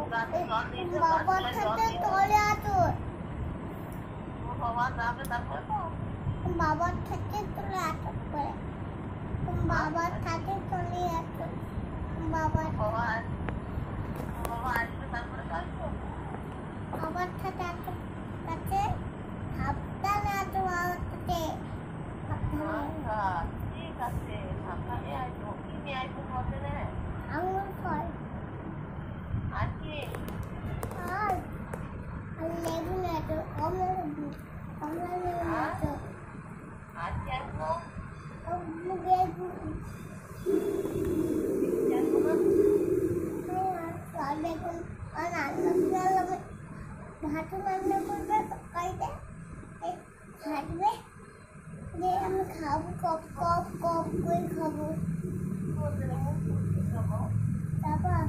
বাবার সাথে চলে আসুন। বাবার সাথে চলে আসুন করে বাবার সাথে চলে আসুন। বাবার বাবার সাথে আসুন কাছে সাবধানে আসুন বাবার সাথে। ঠিক আছে সাবধানে আসবো। কি নিয়ে আসবো বলতে না? আঙুল ফল আর কি? আর লেবু নিয়ে আসুন। কমলা লেবু নিয়ে আসুন। আর কি আসবো? লেবু দেখুন আর রান্না ভাত রান্না করবে তরকারিতে খাটবে যে আমি খাবো কপ কপ কপ করে খাবো। তারপর